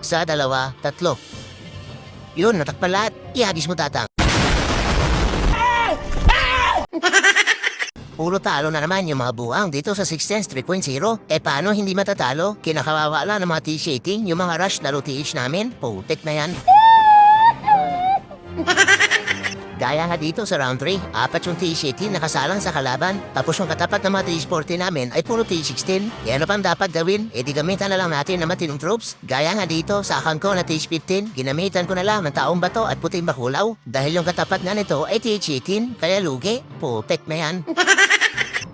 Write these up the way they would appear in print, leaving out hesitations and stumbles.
Isa, dalawa, tatlo. Yun, natakpan lahat. Ihagis mo, tatang. Puro talo na naman yung mga buwang dito sa 610 3.0. Paano hindi matatalo? Kinakawawa lang ng mga TH18, yung mga rush laro TH namin. Putik na yan. Gaya nga dito sa round 3, apat yung TH18 nakasalang sa kalaban. Tapos yung katapat ng mga TH14 namin ay puro TH16. Kaya ano pang dapat gawin? Di gamitan na lang natin ng matinong troops. Gaya nga dito sa akang ko na TH15, ginamitan ko na lang ng taong bato at puting bakulaw. Dahil yung katapat nga nito ay TH18, kaya lugi. Putek na yan.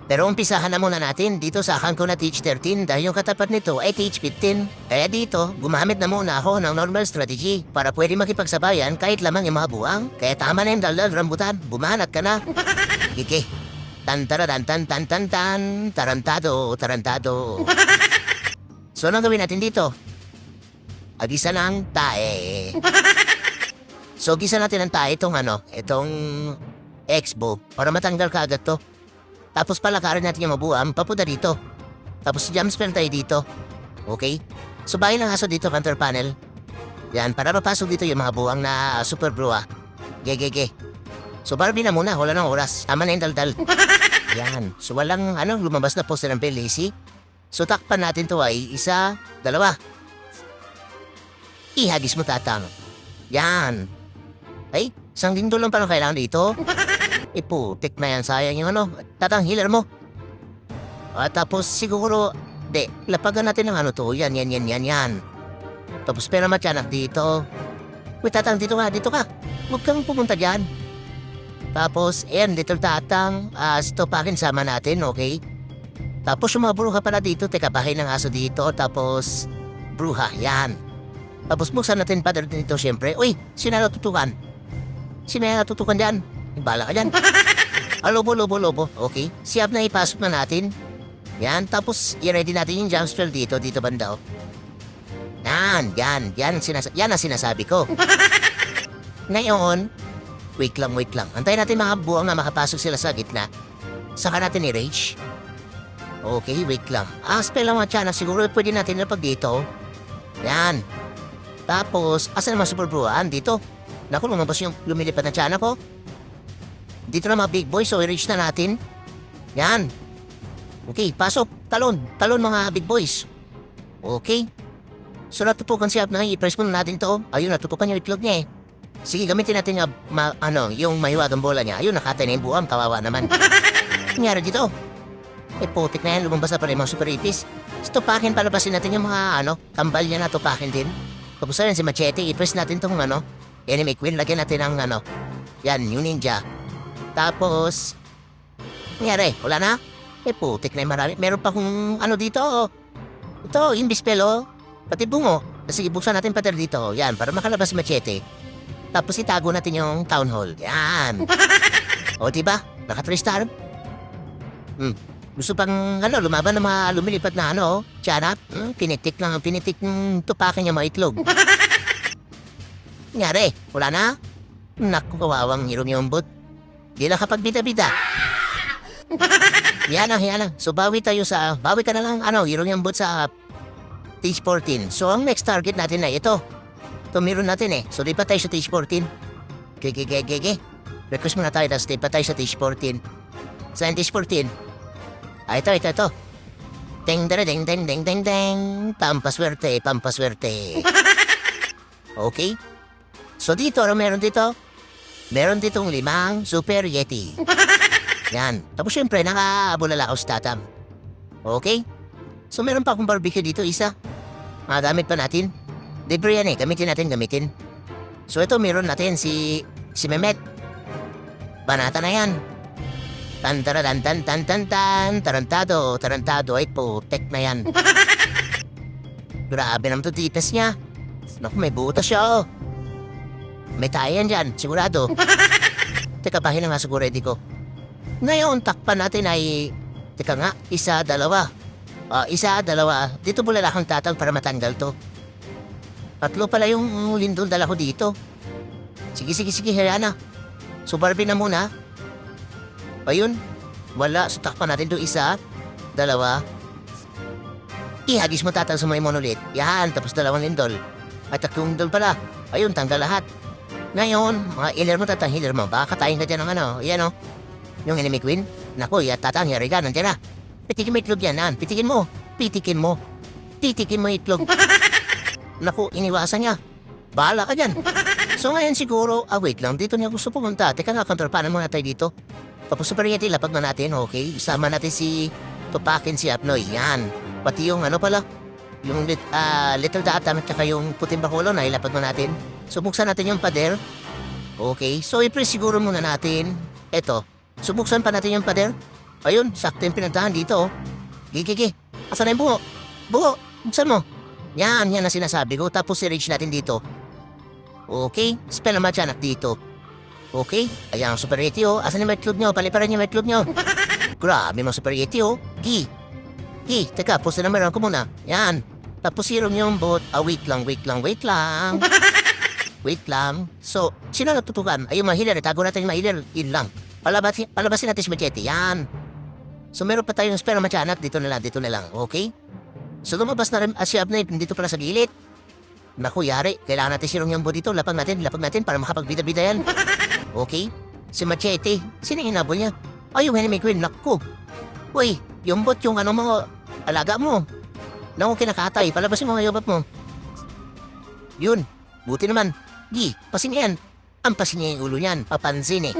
Pero umpisahan na muna natin dito sa akang ko na TH13 dahil yung katapat nito ay TH15. Kaya dito, gumamit na muna ako ng normal strategy para pwede makipagsabayan kahit lamang yung mga buwang. Kaya tama na yung daldal rambutan, bumanat ka na. Kiki, tan-taradan-tan-tan-tan-tan, tarantado. So anong gawin natin dito? Agisa ng tae. So gisa natin ng tae itong Expo para matanggal ka agad to. Tapos palakarin natin yung mabuam, papunta dito. Tapos jump spell tayo dito. Okay? So bahay ng aso dito, counter panel. Yan, para mapasok dito yung mga buwang na super brua. Ge. So Barbie na muna, wala ng oras. Tama na yung daldal. Yan. So walang lumabas na poster ng Belazy. So takpan natin to ay isa, dalawa. Ihagis mo, tatang. Yan. Ay, isang linggo lang parang kailangan dito. Putik na yan, sayang yung tatang healer mo. At tapos siguro, lapagan natin ng yan. Tapos pera matyanak dito. Uy, tatang, dito ka. Huwag kang pumunta dyan. Tapos, little tatang, stopakin sama natin, okay? Tapos yung mga bruha pala dito, teka, bahay ng aso dito, tapos, bruha, yan. Tapos buksan natin pa dito, syempre. Uy, sino natutukan? Sino natutukan dyan? Bala ka dyan. Lobo. Okay. Siyap na ipasok na natin. Yan. Tapos, i-ready natin yung jump spell dito banda. Yan ang sinasabi ko. Ngayon, wait lang. Antayin natin mga buwang na makapasok sila sa gitna. Saka natin i-rage. Okay, wait lang. Spell ang mga tiyanak. Siguro pwede natin napag dito. Yan. Tapos, asan naman super bruhaan? Dito. Naku, lumabas yung lumilipad na tiyanak ko. Dito na mga big boys, so i-reach na natin. Yan. Okay, pasok. Talon mga big boys. Okay. So natutukan siya na i-press muna natin to. Ayun, natutukan yung itlog niya eh. Sige, gamitin natin yung mahiwagang bola niya. Ayun, nakatay na yung buwang, kawawa naman. Nangyari dito. Putik na yan, lumabas na pa rin mga super ipis. Tupakin, palabasin natin yung mga kambal niya na tupakin din. Tapos ayun, si Machete, i-press natin tong Enemy Queen, lagyan natin ng yan, yung ninja. Tapos, nangyari, wala na? Putik na yung marami. Meron pa kung dito. Ito, imbispel, pati bungo. Sige, buksan natin pater dito. Yan, para makalabas Machete. Tapos itago natin yung town hall. Yan. Diba? Naka 3 star. Gusto pang lumaban ng mga lumilipad na tiyanap. Pinitik ng tupakin yung mga itlog. Nangyari, wala na? Naku, kawawang hirong-yombot. Di lang kapag bida-bida. Yan ang. So, bawi ka na lang, hirong yung boot sa TH14. So, ang next target natin ay ito. Ito, meron natin eh. So, lipat tayo sa TH14. Gege. Request muna tayo, tapos lipat tayo sa TH14. Saan TH14? Ito. Ding. Pampaswerte. Okay. So, dito, meron dito? Meron ditong 5 Super Yeti. Yan. Tapos syempre, naka-bulala ako sa tatam. Okay? So meron pa akong barbecue dito, isa. Magamit pa natin. Debris yan eh. Gamitin. So ito, meron natin si Mehmet. Banata na yan. Tan-taradan-tan-tan-tan-tan. Tarantado. Ay, putek na yan. Grabe naman ito titas niya. Naku, may butas siya May tayo yan dyan, sigurado. Teka, bahin na nga siguro ready ko. Ngayon, takpan natin ay... Teka nga, isa, dalawa. Dito bulala akong tatag para matanggal to. 3 pala yung lindol dala ko dito. Sige, hayana. So, Barbie na muna. Ayun. Wala, so takpan natin to isa, dalawa. Ihagis mo tatag sa may monolith. Yan, tapos 2 lindol. At tatlong doon pala. Ayun, tanggal lahat. Ngayon, mga healer mo, tatang healer mo, baka katayin ka dyan ng ano, yan o. Yung enemy queen. Naku, tatang Yarrigan, nandiyan na. Pitikin mo itlog yan, pitikin mo. Pitikin mo. Titikin mo itlog. Naku, iniwasan niya. Bahala ka dyan. So ngayon siguro, wait lang, dito niya gusto pumunta. Teka nga, kontrapanan muna tayo dito. Tapos Super Yeti, lapag na natin, okay? Isama natin si Tupakin, si Apnoy, yan. Pati yung ano pala, yung Little Datam at saka yung puting bakulo na ilapag na natin. Subuksan natin yung pader. Okay, so i-press siguro muna natin. Eto, subuksan pa natin yung pader. Ayun, sakto yung pinagtahan dito, oh. Gigi, asan na yung buho? Buho, buksan mo. Yan ang sinasabi ko. Tapos i-reach natin dito. Okay, spell naman siya anak dito. Okay, ayan ang Super Yeti, oh. Asan yung may itlog nyo? Paliparan yung may itlog nyo. Grabe mga Super Yeti, oh. Teka, post na naman ko muna. Yan. Tapos zero yung bot. Wait lang. Wait lang. So, sino natutukan? Ay, yung mga healer. Tago natin yung mga healer. Yun lang. Palabasin natin si Machete. Yan. So, meron pa tayong spell na matyanak. Dito na lang. Okay? So, lumabas na rin si Abnay. Dito pala sa gilid. Naku, yari. Kailangan natin sirong yung bot dito. Lapag natin para makapagbida-bida yan. Okay? Si Machete. Sino yung inabol niya? Ay, yung enemy queen. Naku. Uy, yung bot yung ano mo, alaga mo. Naku, kinakatay. Palabasin mo yung bot mo. Yun. Buti naman. Pasin yan. Ang pasin niya yung ulo niyan. Papansin eh.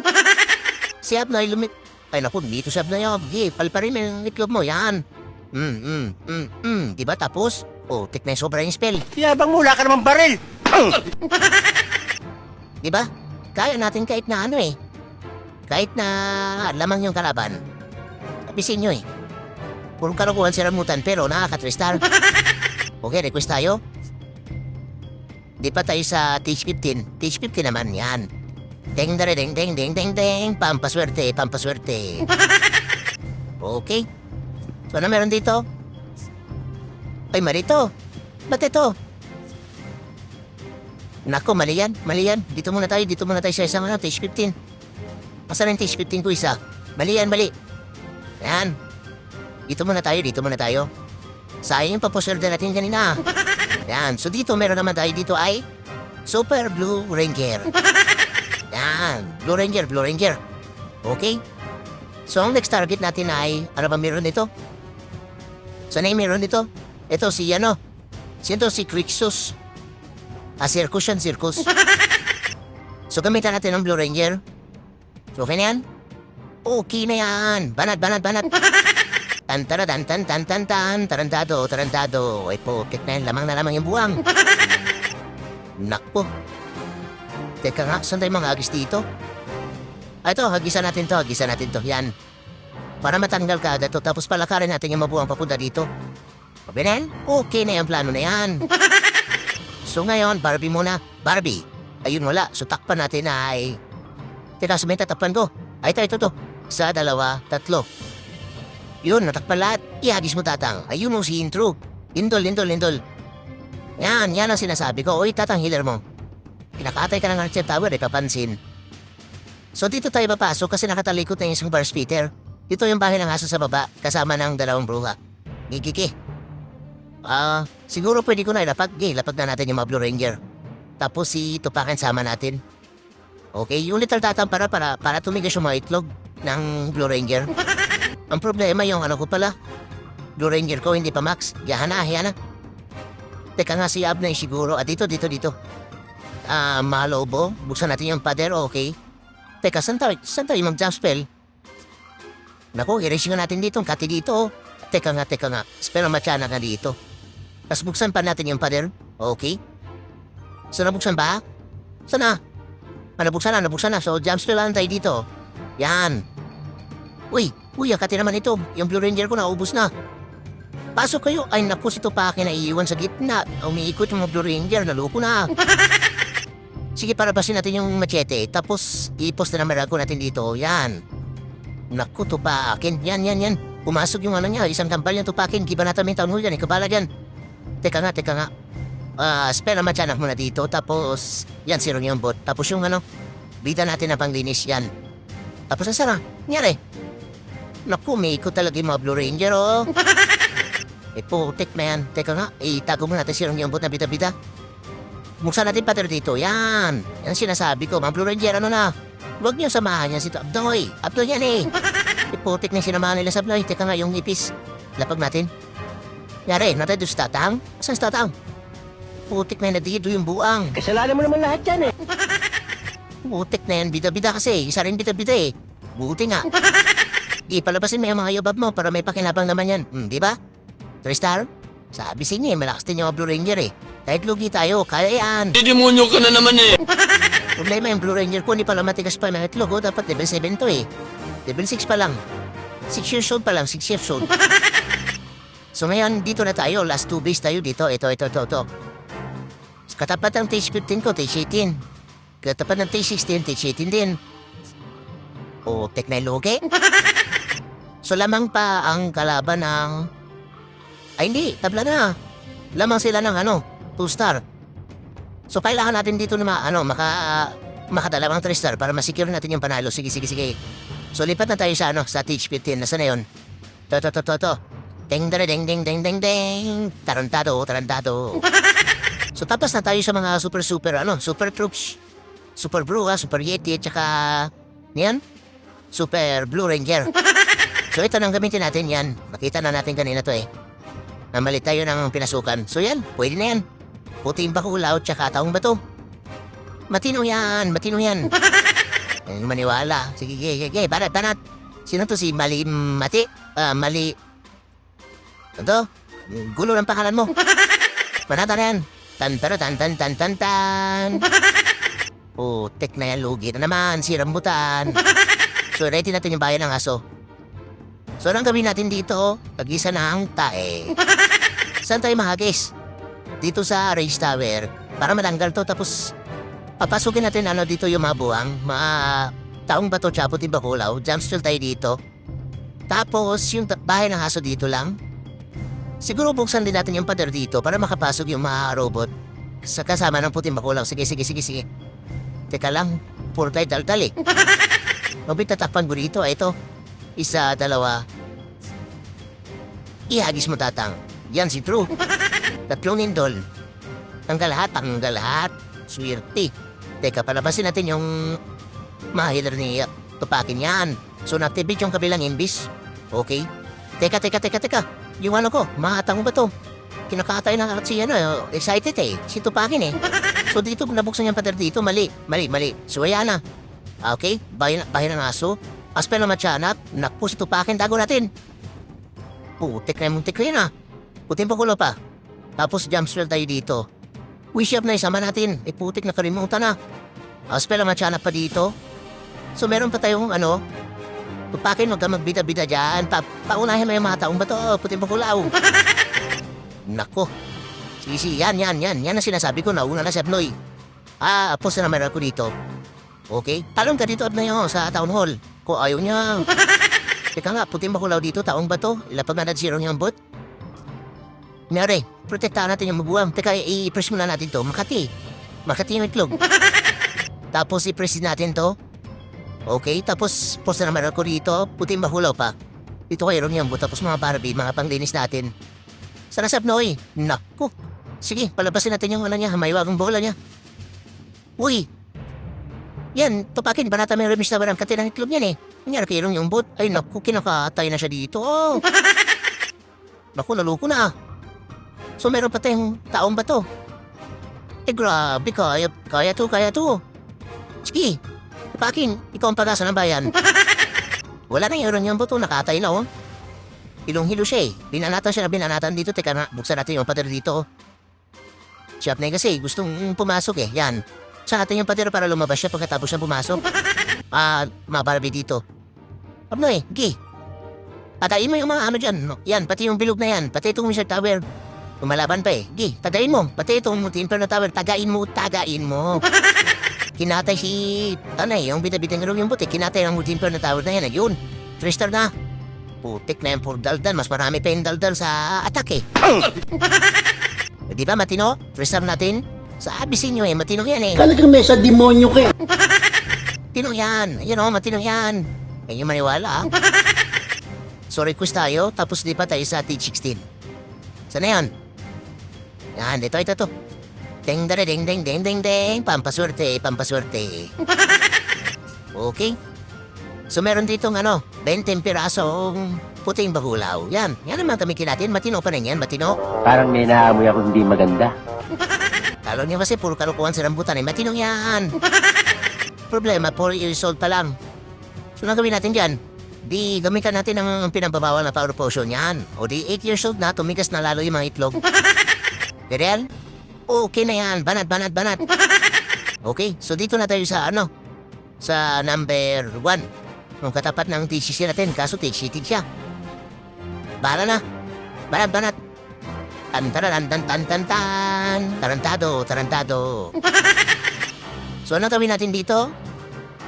Si Abnoy Ay naku, dito si Abnoy. Palparin mo yung itlog mo. Yan. Diba tapos? Tikna yung sobra yung spell. Yabang mula ka naman baril! Diba? Kaya natin kahit na ano eh. Kahit na lamang yung kalaban. Sabisin nyo eh. Puro karukuhan si Ramutan pero nakaka-3-star. Okay, request tayo. Di pa tayo sa Teach 15. Teach 15 naman yan. Ding ding ding ding ding ding. Pampaswerte. Okay. So ano meron dito? Ay, mali to. Ba't ito? Nako, mali yan. Dito muna tayo sa isang Teach 15. Asan yung Teach 15 ko isa? Mali. Yan. Dito muna tayo. Sayang yung papaswerte natin kanina. Yan. So dito, meron naman tayo dito ay Super Blue Ranger. Yan. Blue Ranger. Okay? So ang next target natin ay, ano ba meron dito? Saan yung meron dito? Ito si si Crixus. Circus. So gamitan natin ng Blue Ranger. So okay na yan? Okay na yan. Banat. Tan. Tarantado. Ay po, na yan. Lamang yung buwang. Nakpo. Teka nga, saan tayo mga agis dito? Ito, hagisan natin to. Yan. Para matanggal ka agad to, tapos palakarin natin yung mabuwang papunta dito. Pabinin? Okay na yung plano na yan. So ngayon, Barbie muna. Barbie. Ayun wala. So takpan natin ay... Teka, may tatakpan ko. Ay, ito. 1, 2, 3. Yun, natakpan lahat. Ihagis mo tatang. Ayun mo si intro. Lindol. Yan ang sinasabi ko. Oy, tatang healer mo. Pinakatay ka ng Archer Tower, papansin. So dito tayo papasok kasi nakatalikot na yung isang bar splitter. Dito yung bahay ng aso sa baba, kasama ng 2 bruha. Gigiki. Siguro pwede ko na ilapag. Lapag na natin yung mga Blue Ranger. Tapos si Tupakan sama natin. Okay, yung Little Datam para tumigas yung mga itlog ng Blue Ranger. Ang problema yung ano ko pala. Blue Ranger ko hindi pa max. Hiyana. Teka nga si Abnay siguro. Dito. Malobo. Buksan natin yung pader, okay. Teka, saan tayo mag-jump spell? Naku, i-racing natin dito. Kati dito. Teka nga. Spell ang matyana nga dito. Tapos buksan pa natin yung pader. Okay. So, nabuksan ba? Sana? Nabuksan na. So, jump spell lang tayo dito. Yan. Uy, akati naman ito. Yung Blue Ranger ko naubos na. Pasok kayo. Ay, naku, si Tupakin na iiwan sa gitna. Umiikot yung mga Blue Ranger. Naloko na. Sige, parabasin natin yung machete. Tapos, i-post na naman ako natin dito. Yan. Naku, Tupakin. Yan. Pumasok yung ano niya. Isang kampal yung Tupakin. Giba natin may taon dyan. Ikabala dyan. Teka nga. Spell naman tiyanak muna dito. Tapos, yan, sirong yung bot. Tapos yung bida natin na panglinis yan. Tapos, nasara. Nyari. Naku, may ikot talaga yung mga Blue Ranger, oh. Putik na yan. Teka nga, itago mo natin sirong yung bot na bida-bida. buksan natin pader dito. Yan. Yan ang sinasabi ko. Mga Blue Ranger, ano na? Huwag niyo samahan niya si Abdoy. Abdoy yan eh. Iputik na yung sinamahan nila sa Abdoy. Teka nga, yung ipis. Lapag natin. Yari, natin doon sa tatang. Saan sa tatang? Putik na yan na dito yung buang. Kasalanan mo naman lahat yan eh. Putik na yan, bida-bida kasi. Isa rin bida-bida eh. Buti nga. Di palabasin mo yung mga yobab mo para may pakinabang naman yan. Di ba? Tristar? Sabi sa inyo eh, malakas din yung Blue Ranger eh. Kahit lugi tayo, kaya yan. Demonyo ka na naman eh. Problema yung Blue Ranger ko, hindi pala matigas pa ng itlog. Oh. Dapat level 7 to eh. Level 6 pa lang. 6 years old pa lang, 6 years old. So ngayon, dito na tayo. Last 2 base tayo dito. Ito. Katapat ng Tage 15 ko, Tage 18. Katapat ng Tage 16, Tage 18 din. O, teknologi. So lamang pa ang kalaban ng... Ay hindi, tabla na. Lamang sila ng 2-star. So kailangan natin dito na makadalawang 3-star para masecure natin yung panalo. Sige. So lipat na tayo sa Tage 15. Nasaan na yun? To. Ding. Tarantado. So tapos na tayo sa mga super troops. Super Blue, Super Yeti, at saka... Yan? Super Blue Ranger. So ito nang gamitin natin yan. Makita na natin kanina to eh. Namali tayo ng pinasukan. So yan, pwede na yan. Puting bakulaw, tsaka taong bato. Matino yan. Maniwala. Sige, banat. Sino to si Mati? Mali... Ito? Gulo ng pangalan mo. Banata na yan. Tan. Putik na yan, lugi na naman. Si rambutan. So, ready natin yung bayan ng aso. So, anong gawin natin dito? Pag-isa ng tae. Saan tayo mahagis? Dito sa Rage Tower. Para malanggal to. Tapos, papasukin natin dito yung mga buwang. Mga taong bato, tsapot, bakulaw. Jumpstall tayo dito. Tapos, yung bahay ng aso dito lang. Siguro buksan din natin yung pader dito para makapasok yung mga robot. Sa kasama ng puting bakulaw. Sige. Teka lang, puro tayo daldal eh. Mabitatakpan ko dito. Ito. 1, 2. Ihagis mo tatang. Yan si True. 3 nindol. Tanggal lahat. Swerte. Teka, palabasin natin yung mga healer ni Tupakin yan. So, na-activate yung kabilang imbis. Okay. Teka. Yung mahatang ba to? Kinakatay na si excited eh. Si Tupakin eh. So dito, nabuksan yung pader dito. Mali. So ayan na. Okay, bahay ng aso. Aspel na matyanak. Nakpo si Tupakin, dago natin. Putik na yung muntik rin ah. Puting pakulo pa. Tapos jumpstall tayo dito. Wish up na isama natin. Putik na kalimutan na. Aspel na matyanak pa dito. So meron pa tayong Tupakin, huwag ka magbida-bida dyan. Paunahin mo yung mga taong bato. Puting bakulaw. Nako. Sige, yan. Yan ang sinasabi ko. Nauna na si Abnoy. Post na naman ako dito. Okay? Talon ka dito, Abnoy, sa town hall. Kung ayaw niya. Teka nga, puting bakulaw dito, taong bato. Ilapag na zero niyang bot. Nari, protektahan natin yung mabuwang. Teka, i-press muna natin to. Makati yung itlog. Tapos i-press natin to. Okay, tapos post na naman ako dito. Puting bakulaw pa. Dito kayo yung bot. Tapos mga Barbie, mga panglinis natin. Sana sa Abnoy. Naku. Sige, palabasin natin yung maywagang bola niya. Uy. Yan, Tupakin, banata may remish na barang katinang itlog yan eh. Nangyari kayo yung bot. Ay naku, kinakatay na siya dito. Naku, naluko na. So meron pa tayong taong ba to? Grabe, kaya to. Sige, Tupakin, ikaw ang pag-asa ng bayan. Wala na yung buto, nakatay na Hilong-hilo siya eh. Binanatan dito. Teka na, buksan natin yung pader dito. Siya na kasi, gustong pumasok eh. Yan. Sa natin yung pader para lumabas siya pagkatapos siya pumasok. Mga Barbie dito. Abnoy, patayin mo yung mga dyan. Yan, pati yung bilog na yan. Pati itong Mr. Tower. Lumalaban pa eh. Tagayin mo. Pati itong Inferno Tower. Tagain mo. Kinatay yung bida-bida ng yung buti. Kinatay ang Inferno Tower na yan. Yun. 3-star na. Putik na yung puro daldal. Mas marami pa yung daldal sa atake. Di ba matino? 3-star natin? Sabi sa inyo matino yan eh. Talagang may sa demonyo ka. Matino yan. Matino yan. Kaya yung maniwala So request tayo. Tapos di pa tayo sa T16. Sana yan? Yan, ito. Ding ding ding ding ding ding ding. Pampaswerte, pampaswerte. Okay. So meron ditong 20 pirasong puting bakulaw. Yan naman kami natin. Matino pa rin yan, matino. Parang may naamoy ako hindi maganda. Kalo niya kasi puro kalukuhan sa rambutan eh. Matino yan. Problema, 4 years old pa lang. So gawin natin dyan? Di gamitan natin ang pinababawal na power potion yan. O di 8 years old na, tumigas na lalo yung mga itlog. Ganyan? Okay na yan. Banat. Okay, so dito na tayo sa sa number 1. Nung katapat ng TCC natin, kaso TCT siya. Bahala na. Banat. Tan. Tarantado. So ano gawin natin dito?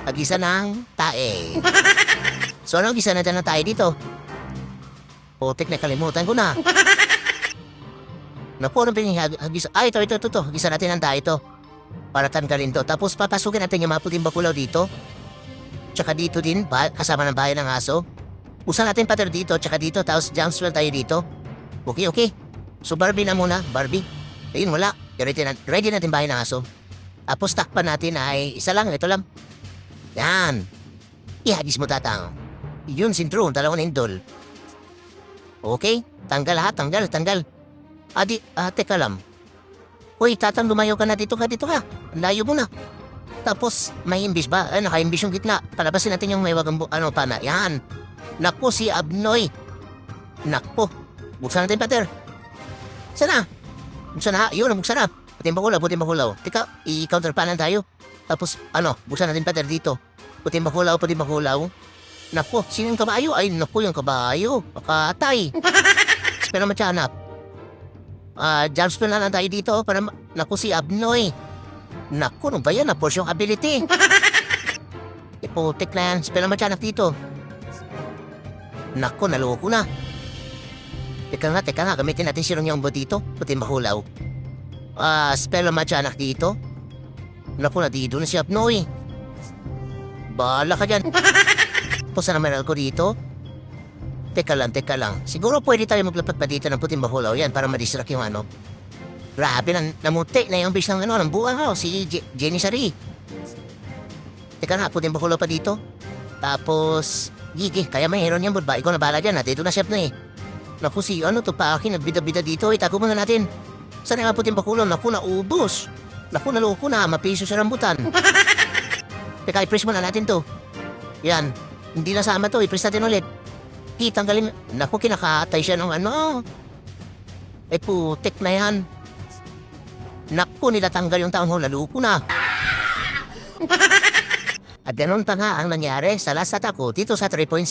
Agisa ng tae. So ano agisa natin ng tae dito? Putik na kalimutan ko na. Naku, anong pinahagisa? Ito. Agisa natin ng tae ito. Para tanggalin to. Tapos papasukin natin yung mga puting bakulaw dito. Tsaka dito din, kasama ng bayan ng aso. Usan natin pater dito, tsaka dito, tapos jump swell tayo dito. Okay. So Barbie na muna, Barbie. Ayun, wala. Ready natin bayan ng aso. Tapos takpan natin ay isa lang, ito lang. Yan. Ihagis mo tatang. Yun, sintro, dalawang indol. Okay, tanggal lahat, tanggal. Teka lang. Uy, tatang, lumayo ka na dito ka. Ang layo mo na. Tapos, may imbis ba? Naka-imbis yung gitna. Palabasin natin yung may wagang pana. Yan. Naku, si Abnoy. Naku. Buksan natin, pater. Sana. Buksan na. Yun, buksan na. Puting bakulaw. Teka, i-counter panan tayo. Tapos, buksan natin, pater, dito. Puting bakulaw. Naku, sino yung kabayo? Ay, naku, yung kabayo. Pakatay. Pero matyanap. Jump spell na lang tayo dito. Naku, si Abnoy. Naku, ano ba yan? Na-force yung ability. Iputik na yan. Spell naman tiyanak dito. Naku, naloko na. Teka nga. Gamitin natin sirong yung dito. Puting mahulaw. Spell naman tiyanak dito. Naku, nadido na si Abnoy. Bahala ka dyan. Tapos na naman ko dito. Teka lang. Siguro pwede tayo maglapat pa dito ng puting mahulaw yan para madistract yung Grabe, namuti na yung bis ng ng buang si Jenny Sari. Teka nga, puting bakulaw pa dito. Tapos, Gigi, kaya mayroon yan, ba? Ikaw na bahala dyan, dito na chef na eh. Naku, si pa akin, nagbida-bida dito, itago muna natin. Saan nga puting bakulaw? Naku, naubos. Naku, naloko na, mapiso sa rambutan. Teka, i-press muna natin to. Yan, hindi nasama to, i-press natin ulit. Tanggalin, naku, kinakatay siya ng putik na yan. Naku, nilatanggal yung taong lalo ko na. At ganun pa nga ang nangyari sa last attack ko dito sa 3.0.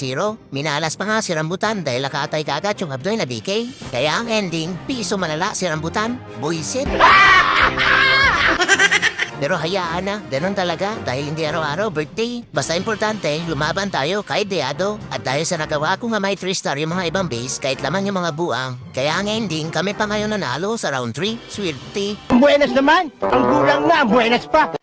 Minalas pa nga si Rambutan dahil nakatay kaagad yung Abnoy na BK. Kaya ang ending, piso malala si Rambutan, buisit. Pero hayaan na, ganun talaga dahil hindi araw-araw birthday. Basta importante, lumaban tayo kahit deado. At dahil sa nagawa ko nga may 3-star yung mga ibang base kahit lamang yung mga buang. Kaya ang ending, kami pa ngayon nanalo sa round 3. Swerte. Buenas naman! Ang gulang na, buenas pa!